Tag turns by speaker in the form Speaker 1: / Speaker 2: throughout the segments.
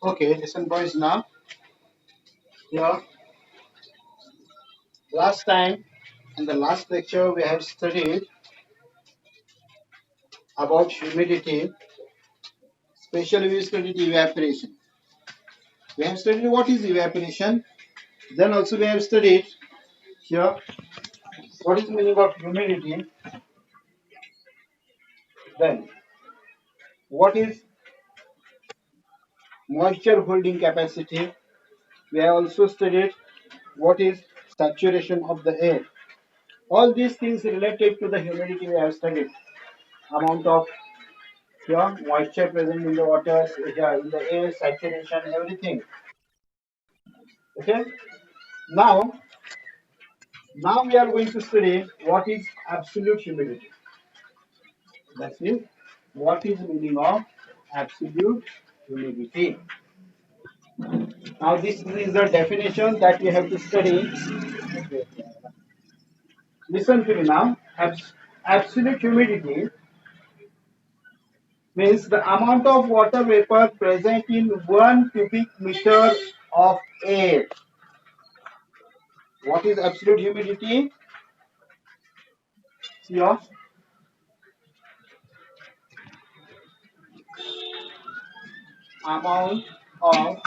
Speaker 1: Okay, listen, boys. Now, here, last time in the last lecture, we have studied about humidity, especially we studied evaporation. We have studied what is evaporation. Then also we have studied here what is the meaning of humidity. Then what is moisture holding capacity. We have also studied what is saturation of the air. All these things related to the humidity we have studied. Amount of moisture present in the water, in the air, saturation, everything. Okay. Now, now we are going to study what is absolute humidity. That is, what is the meaning of absolute humidity. Now, this is the definition that we have to study. Listen to me now. Absolute humidity means the amount of water vapor present in 1 cubic meter of air. What is absolute humidity? Here, amount of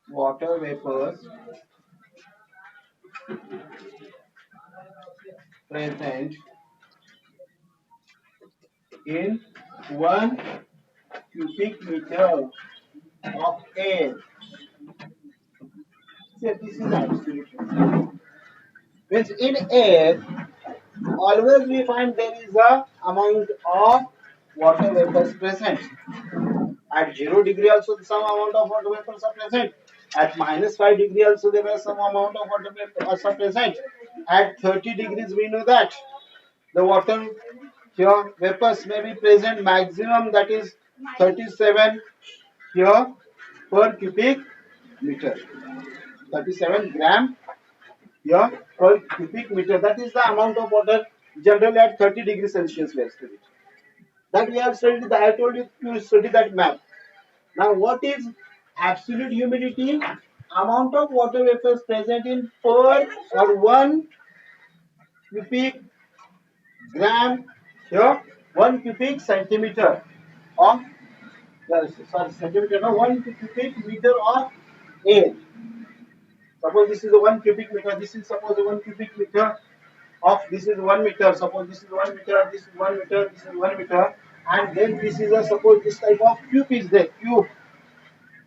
Speaker 1: water vapors present in 1 cubic meter of air. So this is absolute humidity. Means in air, always we find there is a amount of water vapors present. At 0 degree also some amount of water vapors are present. At -5 degree also there are some amount of water vapors are present. At 30 degrees we know that the water vapors may be present maximum, that is 37 here per cubic meter. 37 gram here per cubic meter. That is the amount of water generally at 30 degrees Celsius we have studied. That we have studied. That I told you to study that map. Now, what is absolute humidity? Amount of water vapors present in per or 1 cubic gram here, 1 cubic centimeter of sorry centimeter, no, 1 cubic meter of air. Suppose this is a 1 cubic meter. This is suppose a 1 cubic meter of this is 1 meter. Suppose this is 1 meter. This is 1 meter. This is 1 meter. And then this is a suppose this type of cube is there. Cube.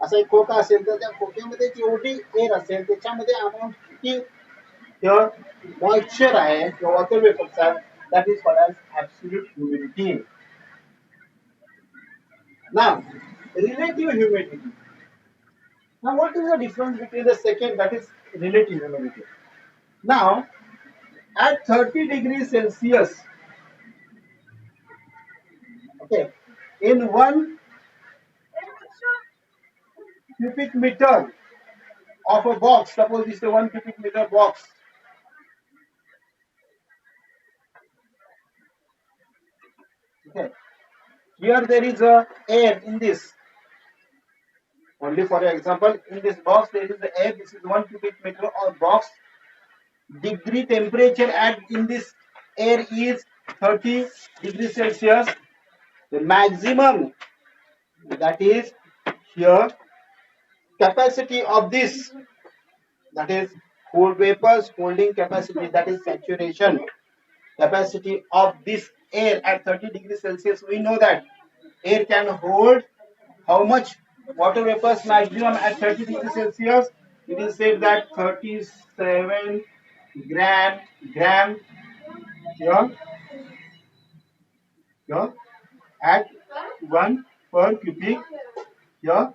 Speaker 1: असा एक खोका असेल तर त्या खोक्यामध्ये जेवढी air असेल त्याच्यामध्ये amount किती moisture आहे किंवा वॉटर वेपर्स आहे that is called as absolute humidity. Now, relative humidity. Now, what is the difference between the second, that is relative humidity? Now, at 30 degrees Celsius, okay, in 1 cubic meter of a box, suppose this is a 1 cubic meter box. Okay, here there is a air in this. Only for example, in this box there is the air. This is 1 cubic meter of box. Degree temperature at in this air is 30 degrees Celsius. The maximum, that is here, capacity of this, that is hold vapors holding capacity, that is saturation capacity of this air at 30 degrees Celsius. We know that air can hold how much water vapors maximum at 30 degrees Celsius. It is said that 37 gram here, here at 1 per cubic here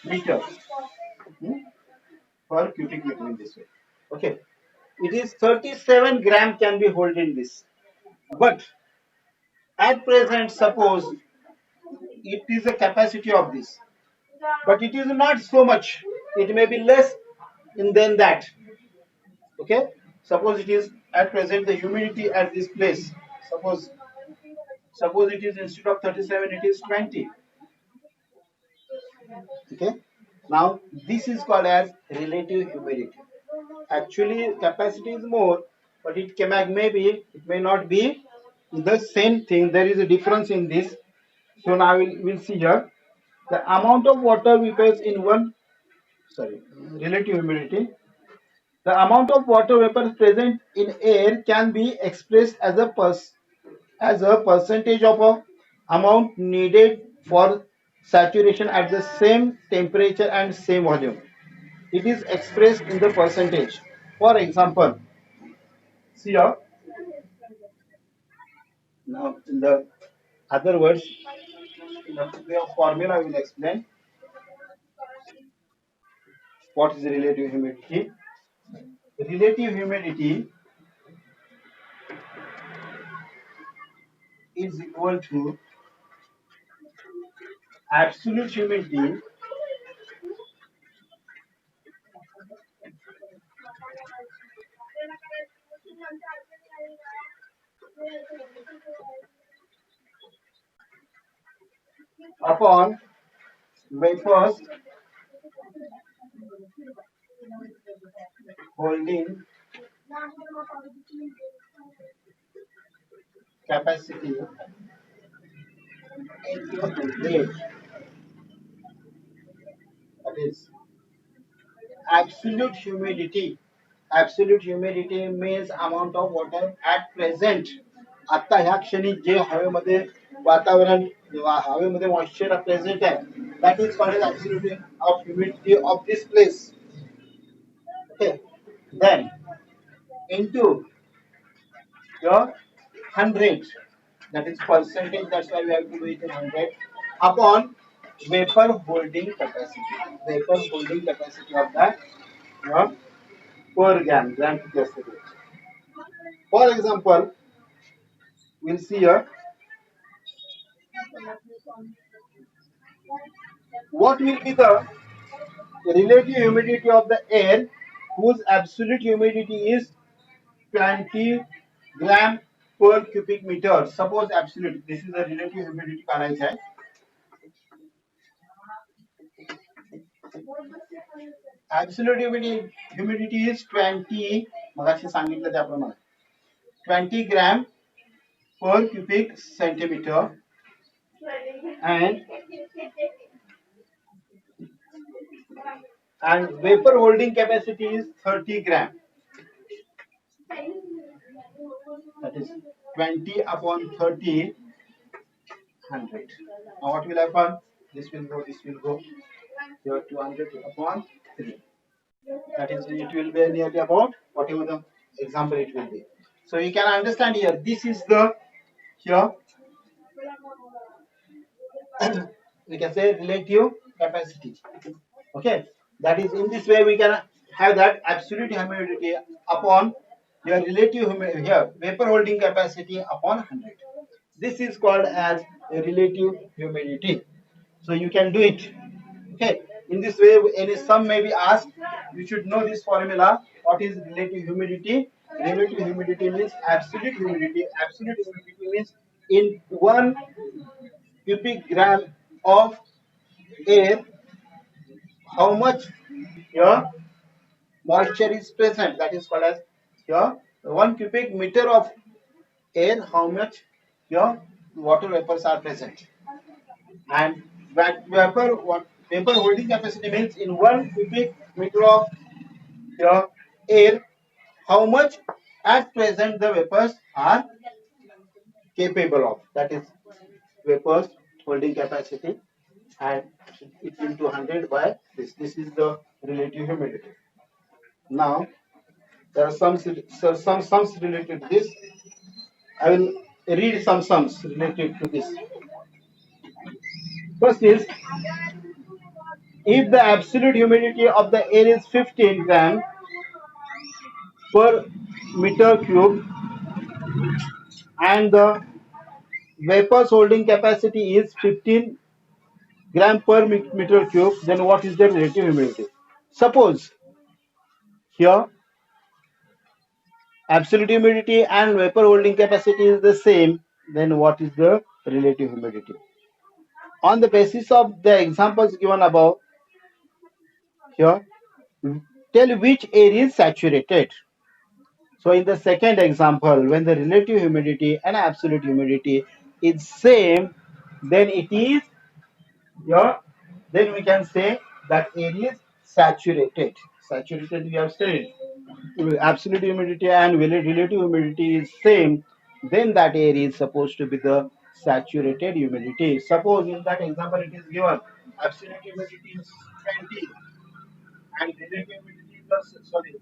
Speaker 1: meter, hmm, per cubic meter in this way. Okay, it is 37 gram can be held in this. But at present, suppose it is the capacity of this, but it is not so much. It may be less than that. Okay, suppose it is at present the humidity at this place. Suppose Suppose it is instead of 37, it is 20. Okay. Now this is called as relative humidity. Actually, capacity is more, but it can maybe it may not be the same thing. There is a difference in this. So now we'll see here the amount of water we face in one. Sorry, relative humidity. The amount of water vapor present in air can be expressed as a percentage of a amount needed for saturation at the same temperature and same volume. It is expressed in the percentage. For example, see here, now in the other words, in the way of formula, I will explain what is relative humidity. Relative humidity is equal to absolute humidity upon vapors holding capacity into 100. That is absolute humidity. Absolute humidity means amount of water at present. आता ह्या क्षणी जे हवेमध्ये वातावरण हवेमध्ये moisture present आहे that is called as absolute of humidity of this place. Okay, then into your 100, that is percentage, that's why we have to do it in 100 upon vapor holding capacity. Vapor holding capacity of that your per gram capacity. For example, we'll see here what will be the relative humidity of the air whose absolute humidity is 20 gram per cubic meter. Suppose absolute, this is the relative humidity काढायचा आहे. Absolute humidity is 20, मगाशी सांगितलं त्याप्रमाणे 20 gram per cubic centimeter, and vapor holding capacity is 30 gram. That is 20 upon 30, 100. Now what will happen? This will go. Here 200 upon 3. That is, it will be nearly about whatever the example it will be. So you can understand here, this is the here we can say relative capacity. Okay, that is, in this way we can have that absolute humidity upon your relative here vapor holding capacity upon 100. This is called as a relative humidity. So you can do it. Okay, in this way any sum may be asked, you should know this formula. What is relative humidity? Relative humidity means absolute humidity. Absolute humidity means in 1 cubic gram of air how much your moisture is present. That is called as your 1 cubic meter of air how much your water vapors are present. And that vapor holding capacity means in 1 cubic meter of your air how much at present the vapors are capable of. That is vapors holding capacity, and it into 100 by this. This is the relative humidity. Now there are some sums related to this. I will read some sums related to this. First is, if the absolute humidity of the air is 15 gram per meter cube and the vapors holding capacity is 15 gram per meter cube, then what is the relative humidity? Suppose here absolute humidity and vapor holding capacity is the same, then what is the relative humidity. On the basis of the examples given above here, tell which air is saturated. So in the second example, when the relative humidity and absolute humidity is same, then it is your, then we can say that air is saturated. Saturated we have said. Absolute humidity and relative humidity is same, then that air is supposed to be the saturated humidity. Suppose in that example it is given absolute humidity is 20 and relative humidity is absolute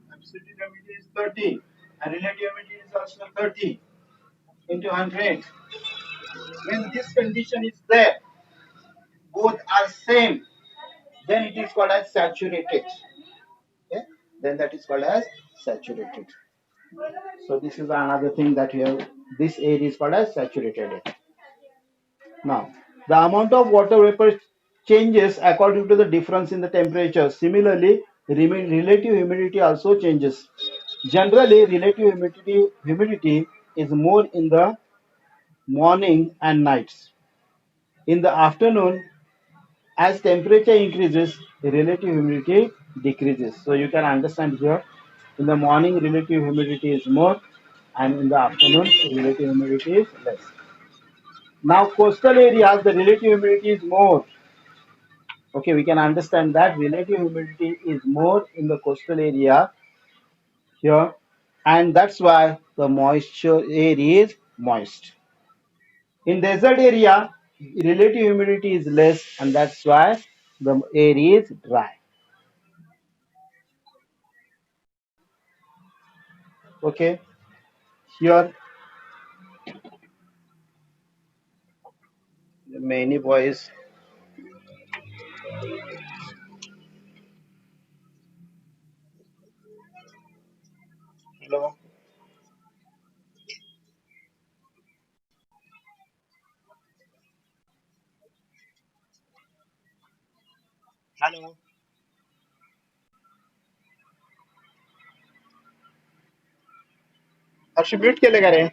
Speaker 1: humidity is 30 and relative humidity is also 30 into 100. When this condition is there, both are same, then it is called as saturated. Okay? Then that is called as saturated. So this is another thing that we have. This air is called as saturated air. Now, the amount of water vapor changes according to the difference in the temperature. Similarly, relative humidity also changes. Generally, relative humidity is more in the morning and nights. In the afternoon, as temperature increases, relative humidity decreases. So you can understand here, in the morning relative humidity is more and in the afternoon relative humidity is less. Now coastal areas, the relative humidity is more. Okay, we can understand that relative humidity is more in the coastal area here, and that's why the moisture air is moist. In desert area, relative humidity is less, and that's why the air is dry. Okay, here many boys. Hello, hello. Harsh mute केले का रे?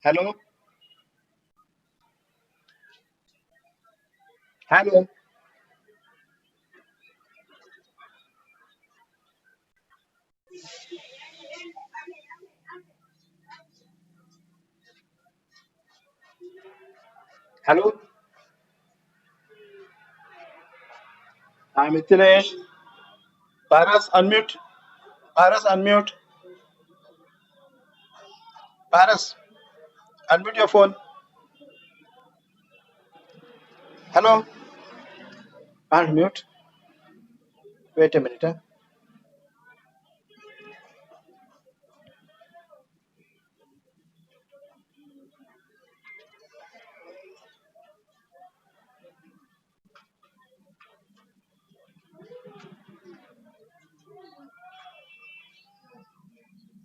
Speaker 1: Hello, hello, hello. I'm Mithilesh. Paras unmute. Paras unmute. Paras unmute your phone. Hello. Unmute. Wait a minute. Huh?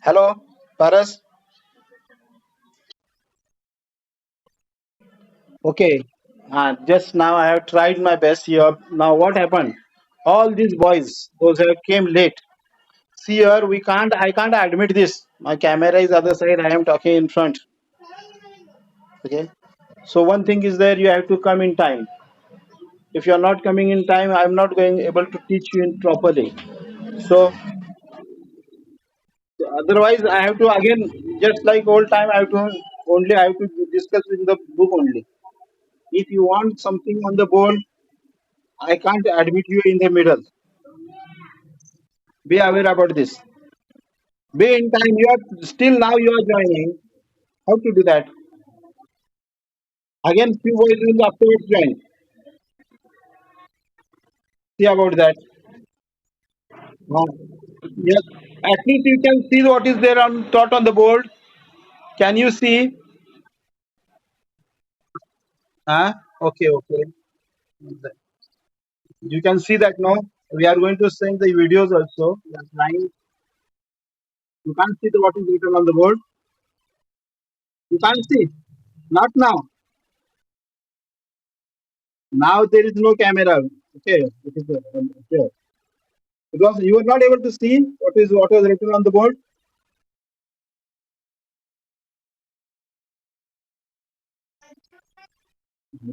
Speaker 1: Hello, Paras. Okay. Just now I have tried my best here. Now what happened? All these boys, those who came late. See here, we can't. I can't admit this. My camera is other side. I am talking in front. Okay. So one thing is there. You have to come in time. If you are not coming in time, I am not going able to teach you in properly. So otherwise, I have to again, just like old time, I have to discuss in the book only. If you want something on the board, I can't admit you in the middle. Be aware about this. Be in time. You are still now you are joining. How to do that? Again, few boys will afterwards join. See about that. Uh, yes. At least you can see what is there on thought on the board. Can you see? Huh? Okay, okay. You can see that now. We are going to send the videos also. We are trying. You can't see the what is written on the board. You can't see. Not now. Now there is no camera. Okay. It is, okay. Because you are not able to see what was written on the board.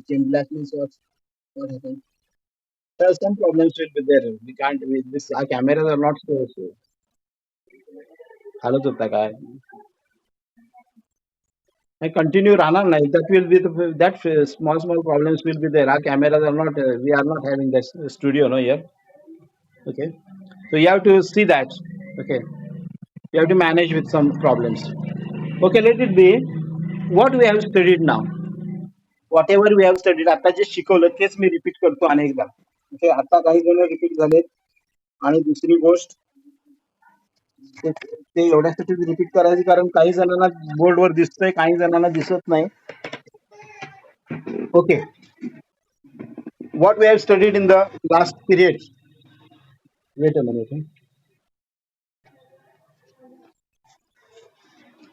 Speaker 1: Change black means what happened? There are some problems will be there. We can't. This our cameras are not so. हालत होता काय I continue राहणार नाही that will be that small problems will be there. Our cameras are not we are not having that studio no here. Okay, so you have to see that. Okay, you have to manage with some problems. Okay, let it be. What we have studied now, whatever we have studied, आता जे शिकवलं तेच मी repeat करतो अनेकदा. Okay, आता काही जण repeat झालेत आणि दुसरी गोष्ट ते एवढ्यासाठी रिपीट करायची कारण काही जणांना बोर्डवर दिसतंय काही जणांना दिसत नाही. Okay, what we have studied in the last period. Wait a minute.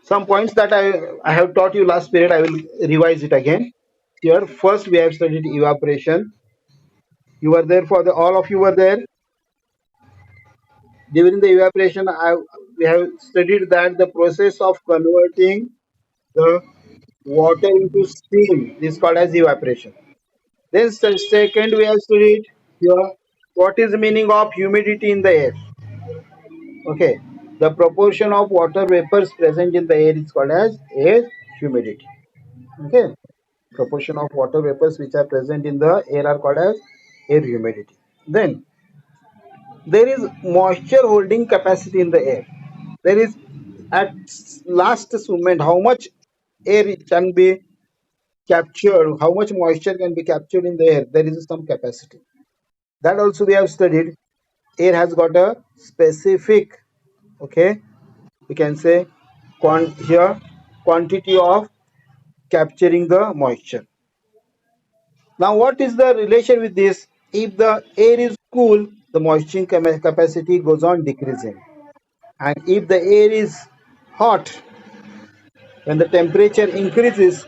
Speaker 1: Some points that I have taught you last period, I will revise it again. Here, first we have studied evaporation. You were there for the all of you were there during the evaporation. We have studied that the process of converting the water into steam is called as evaporation. Then second we have studied here what is the meaning of humidity in the air. Okay, the proportion of water vapors present in the air is called as air humidity. Okay, proportion of water vapors which are present in the air are called as air humidity. Then there is moisture holding capacity in the air. There is at last moment how much air it can be captured, how much moisture can be captured in the air. There is some capacity. That also we have studied. Air has got a specific, okay, we can say here quantity of capturing the moisture. Now, what is the relation with this? If the air is cool, the moisture capacity goes on decreasing. And if the air is hot, when the temperature increases,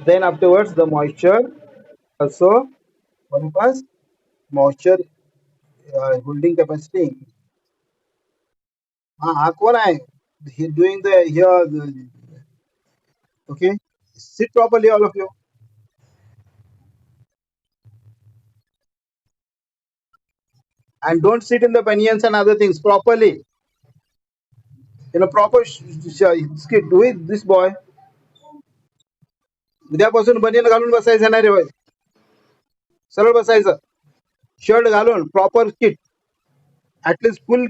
Speaker 1: then afterwards the moisture also because moisture holding capacity. हा कोण आहे? He doing the here. Okay, sit properly, all of you, and don't sit in the bunions and other things properly. In a proper skit. Do it, this boy. उद्यापासून बनियन घालून बसायचं नाही रे by. सरळ बसायचं. शर्ट घालून proper kit at least full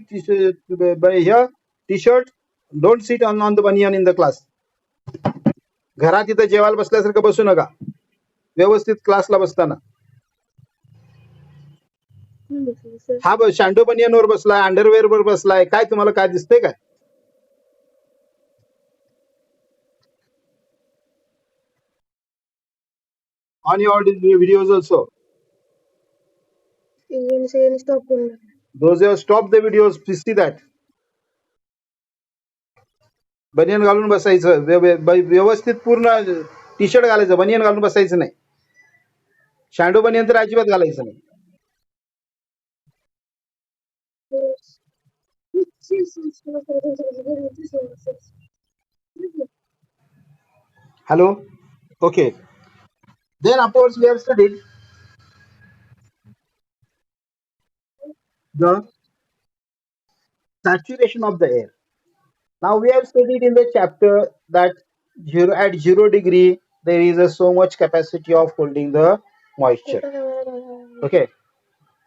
Speaker 1: here t-shirt. Don't sit on the baniyan in the class. घरात इथं जेवायला बसल्यासारखं बसू नका व्यवस्थित क्लासला बसताना. हा शँडो बनियनवर बसलाय अंडरवेअर वर बसलाय काय तुम्हाला काय दिसतंय काय? On your videos also. Those who have stopped the videos, please see that. बनियन घालून बसायचं व्यवस्थित पूर्ण टी शर्ट घालायचं बनियन घालून बसायचं नाही. शँडो बनियन तर अजिबात घालायचं नाही. Hello? Okay. Then afterwards we have studied the saturation of the air. Now we have studied in the chapter that at 0 degree there is so much capacity of holding the moisture. Okay,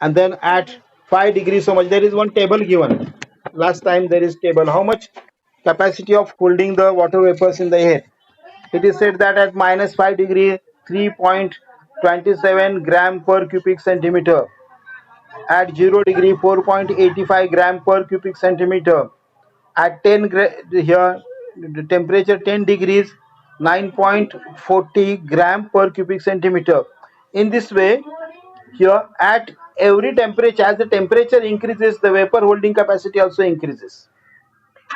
Speaker 1: and then at 5 degrees so much. There is one table given. Last time there is table. How much capacity of holding the water vapors in the air? It is said that at -5 degree 3.27 gram per cubic centimeter. At 0 degree 4.85 gram per cubic centimeter. At here the temperature 10 degrees 9.40 gram per cubic centimeter. In this way, here at every temperature, as the temperature increases, the vapor holding capacity also increases.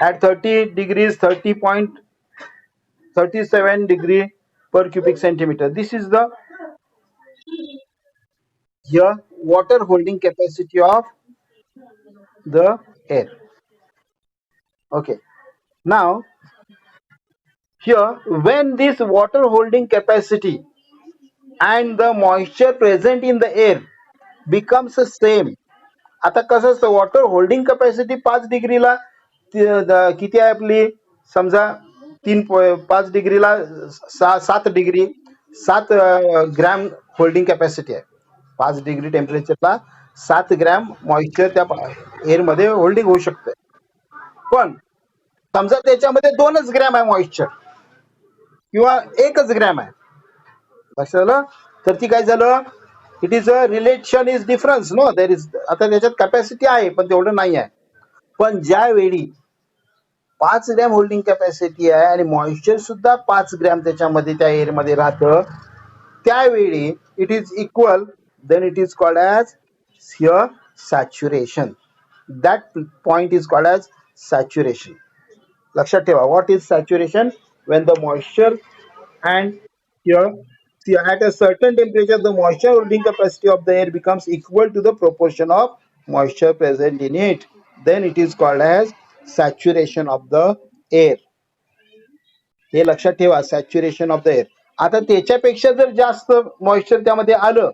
Speaker 1: At 30 degrees 30.37 degree per cubic centimeter. This is the here water holding capacity of the air. Okay. Now here, when this water holding capacity and the moisture present in the air becomes the same. आता कसं असतं, water holding capacity 5 डिग्रीला किती आहे आपली, समजा 5 डिग्रीला 7 degree 7 gram holding capacity आहे. 5 degree टेम्परेचरला 7 gram moisture त्या air मध्ये होल्डिंग होऊ शकते. पण समजा त्याच्यामध्ये 2च ग्रॅम आहे मॉइश्चर किंवा 1च ग्रॅम आहे, लक्षात आलं, तर ती काय झालं, it is a relation is difference no there is. आता त्याच्यात कॅपॅसिटी आहे पण तेवढं नाही आहे. पण ज्यावेळी 5 ग्रॅम होल्डिंग कॅपॅसिटी आहे आणि मॉइश्चर सुद्धा 5 ग्रॅम त्याच्यामध्ये त्या एअर मध्ये राहतं, त्यावेळी it is equal, then it is called as here saturation. That point is called as saturation. लक्षात ठेवा, what is saturation, when the moisture and here, see, at a certain temperature the moisture holding capacity of the air becomes equal to the proportion of moisture present in it, then it is called as saturation of the air. हे लक्षात ठेवा, saturation of the air. आता त्याच्यापेक्षा जर जास्त moisture त्यामध्ये आलं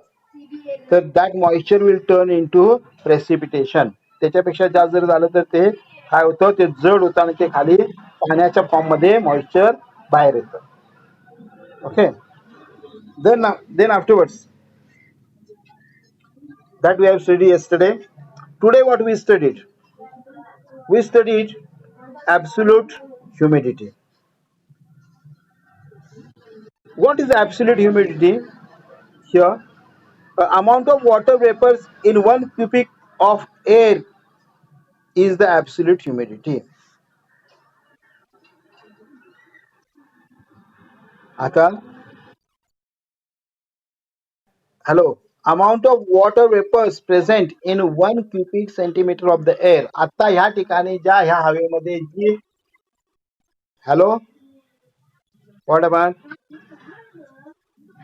Speaker 1: तर that moisture will turn into precipitation. त्याच्यापेक्षा जास्त जर झालं तर ते काय होतं, ते जड होतं आणि ते खाली पाण्याच्या फॉर्म मध्ये मॉइश्चर बाहेर येतं. Okay. Then afterwards that we have studied yesterday, today what we studied? We studied absolute humidity. What is absolute humidity? Here, amount of water vapors in 1 cubic of air is the absolute humidity. आता hello, amount of water vapors present in 1 cubic centimeter of the air. आता ह्या ठिकाणी ज्या ह्या हवेमध्ये जी, hello, what about,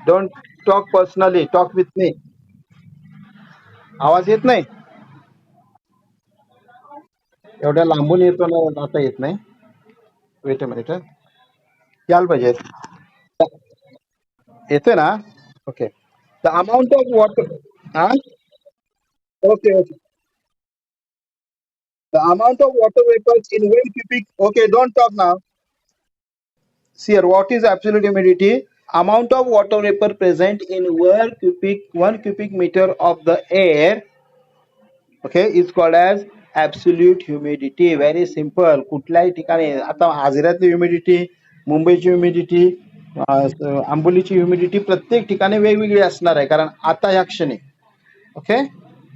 Speaker 1: don't talk personally, talk with me. आवाज येत नाही, एवढ्या लांबून येतो ना, आता येत नाही. वेट अ मिनिट, यायला पाहिजे. येतोय ना? Okay. The amount of water, हा, okay okay. The amount of water vapours in 1 cubic, okay, don't talk now. See here, what is absolute humidity? Amount of water vapor present in 1 cubic meter of the air, okay, is called as absolute humidity. Very simple. कुठल्याही ठिकाणी, आता आजऱ्यातली humidity, मुंबईची humidity, आंबोलीची humidity प्रत्येक ठिकाणी वेगवेगळी असणार आहे, कारण आता ह्या क्षणी, ओके,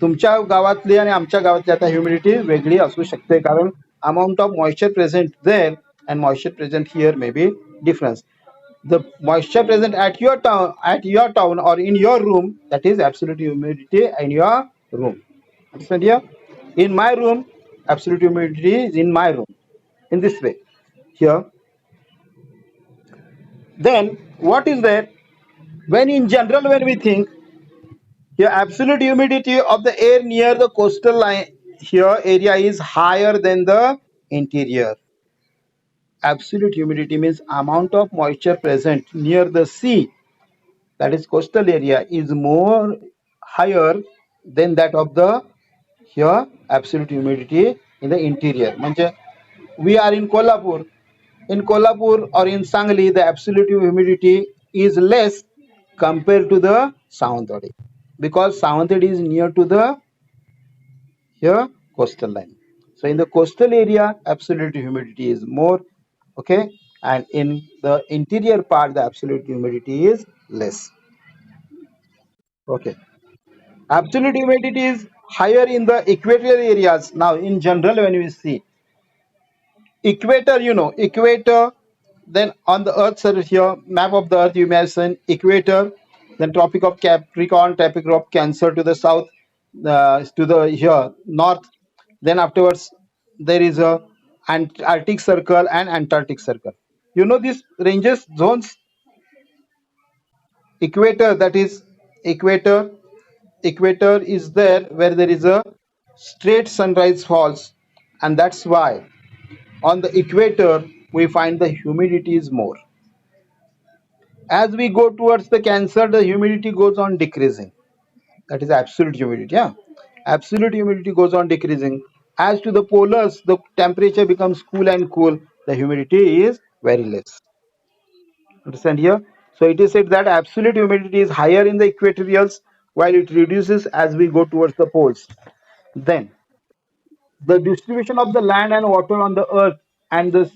Speaker 1: तुमच्या गावातली आणि आमच्या गावातली आता ह्युमिडिटी वेगळी असू शकते, कारण amount of moisture present there and moisture present here may be difference. The moisture present at your town or in your room, that is absolute humidity in your room. Understand here? In my room, absolute humidity is in my room. In this way. Here. Then what is there? When in general, when we think here, absolute humidity of the air near the coastal line here area is higher than the interior. Absolute humidity means amount of moisture present near the sea, that is coastal area, is more higher than that of the here absolute humidity in the interior. म्हणजे we are in Kolhapur. In Kolhapur or in Sangli, the absolute humidity is less compared to the Sawantwadi, because Sawantwadi is near to the here coastal line. So in the coastal area, absolute humidity is more, okay, and in the interior part, the absolute humidity is less. Okay. Absolute humidity is higher in the equatorial areas. Now, in general, when we see equator, equator, then on the earth surface here, map of the earth, you imagine equator, then tropic of Capricorn, tropic of Cancer to the south, to the here north. Then afterwards, there is a Arctic circle and Antarctic circle. You know these ranges, zones, equator, that is equator. Equator is there where there is a straight sunrise falls, and that's why on the equator we find the humidity is more. As we go towards the Cancer, the humidity goes on decreasing. That is absolute humidity. Yeah, absolute humidity goes on decreasing. As to the polars, the temperature becomes cool and cool. The humidity is very less. Understand here? So it is said that absolute humidity is higher in the equatorials while it reduces as we go towards the poles. Then the distribution of the land and water on the earth and the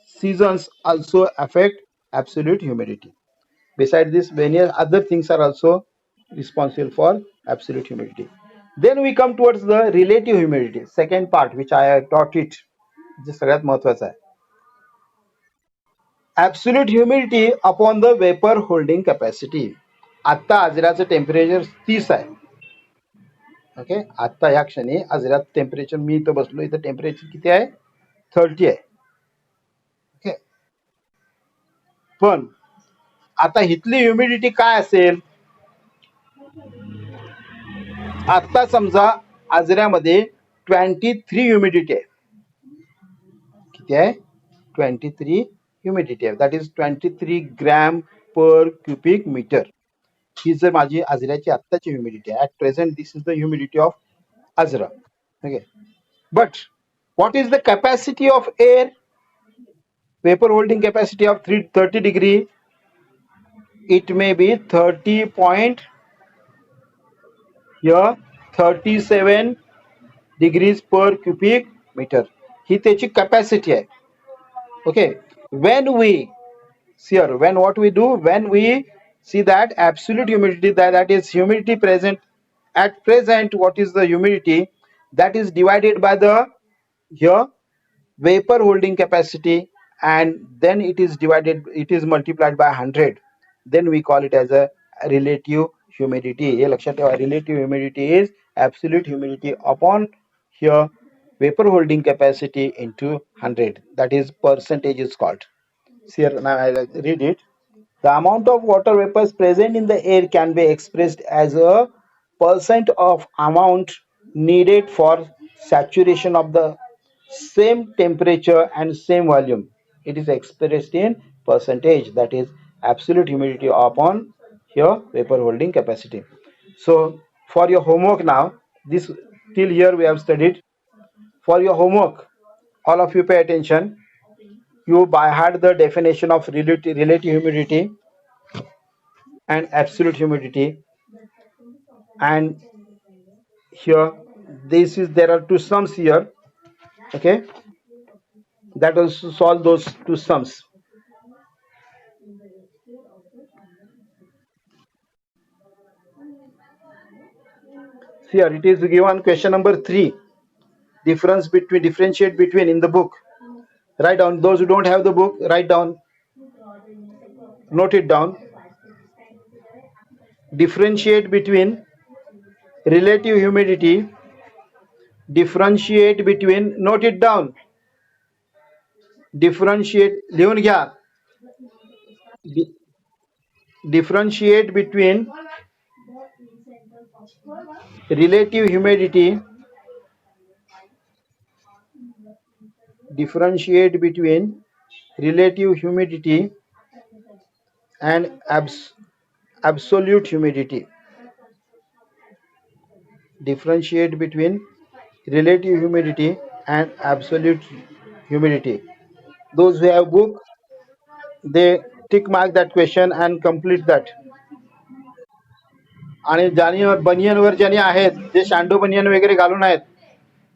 Speaker 1: seasons also affect absolute humidity. Besides this, many other things are also responsible for absolute humidity. Then we come towards the relative humidity, second part, which I taught it. जे सगळ्यात महत्वाचं आहे. Absolute humidity upon the vapor holding capacity. आता आजराचं temperature 30 आहे. Okay, आता या क्षणी आजरात temperature, मी इथं बसलो, इथं टेम्परेचर किती आहे? 30 आहे. ओके, पण आता इथली ह्युमिडिटी काय असेल? आता समजा आजऱ्यामध्ये 23 ह्युमिडिटी आहे. किती आहे? 23 ह्युमिडिटी आहे. That is 23 gram per cubic metre. ही जर माझी आजऱ्याची आत्ताची ह्युमिडिटी आहे. At present this is the humidity of Ajara. Okay, but what is the capacity of air? Vapor holding capacity of 30 degree. It may be 30 point here 37 degrees per cubic meter. ही त्याची capacity आहे. Okay, when we here, when what we do, when we see that absolute humidity, that is humidity present at present, what is the humidity that is divided by the here vapor holding capacity, and then it is divided, it is multiplied by 100, then we call it as a relative humidity. हे लक्षात ठेवा, relative humidity is absolute humidity upon here vapor holding capacity into 100. That is percentage is called. Here now I read it. The amount of water vapors present in the air can be expressed as a percent of amount needed for saturation of the same temperature and same volume. It is expressed in percentage, that is absolute humidity upon here vapor holding capacity. So for your homework now, this till here we have studied. For your homework, all of you pay attention. You by heart the definition of relative humidity and absolute humidity, and here this is, there are two sums here. Okay, that also solve those two sums. Here it is given question number 3, differentiate between in the book. Write down, those who don't have the book, write down, note it down. Differentiate between relative humidity, differentiate between, note it down, differentiate, लिहून घ्या. Differentiate between relative humidity, differentiate between relative humidity and absolute humidity. Differentiate between relative humidity and absolute humidity. Those who have book, they tick mark that question and complete that. आणि ज्यांनी बनियनवर ज्यांनी आहेत, जे शांडू बनियन वगैरे घालून आहेत,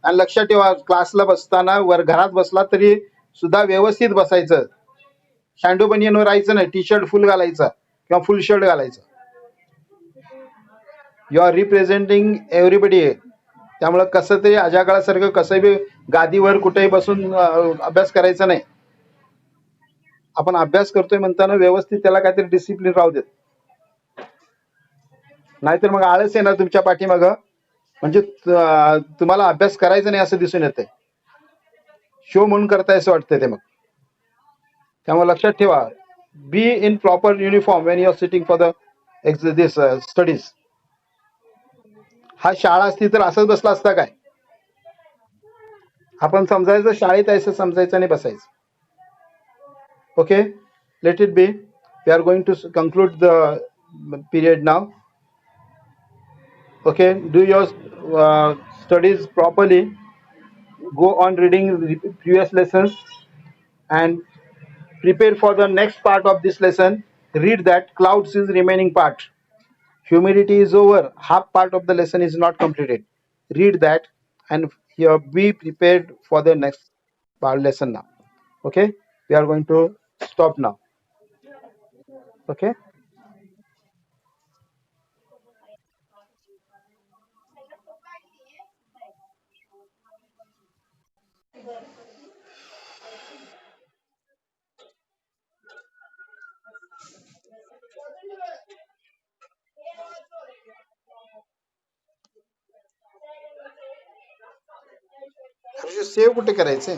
Speaker 1: आणि लक्षात ठेवा क्लासला बसताना वर घरात बसला तरी सुद्धा व्यवस्थित बसायचं. शांडू बनियनवर राहायचं नाही, टी शर्ट फुल घालायचा किंवा फुल शर्ट घालायचं. You are representing everybody. त्यामुळे कसं तरी अजाकाळासारखं कसं बी गादीवर कुठेही बसून अभ्यास करायचा नाही. आपण अभ्यास करतोय म्हणताना व्यवस्थित त्याला काहीतरी डिसिप्लिन राहू देत, नाहीतर मग आळस येणार तुमच्या पाठीमाग, म्हणजे तुम्हाला अभ्यास करायचा नाही असं दिसून येतंय. शो म्हणून करताय असं वाटतंय ते. मग त्यामुळे लक्षात ठेवा, be in proper uniform when you are sitting for the this studies. हा शाळा असती तर असंच बसला असता काय?
Speaker 2: आपण समजायचं शाळेत आहे समजायचं आणि बसायचं. Okay, let it be. We are going to conclude the period now. Okay, do your studies properly. Go on reading previous lessons and prepare for the next part of this lesson. Read that clouds is remaining part. Humidity is over. Half part of the lesson is not completed. Read that and here be prepared for the next part lesson now. Okay, we are going to stop now. Okay. Save कुठे करायचंय?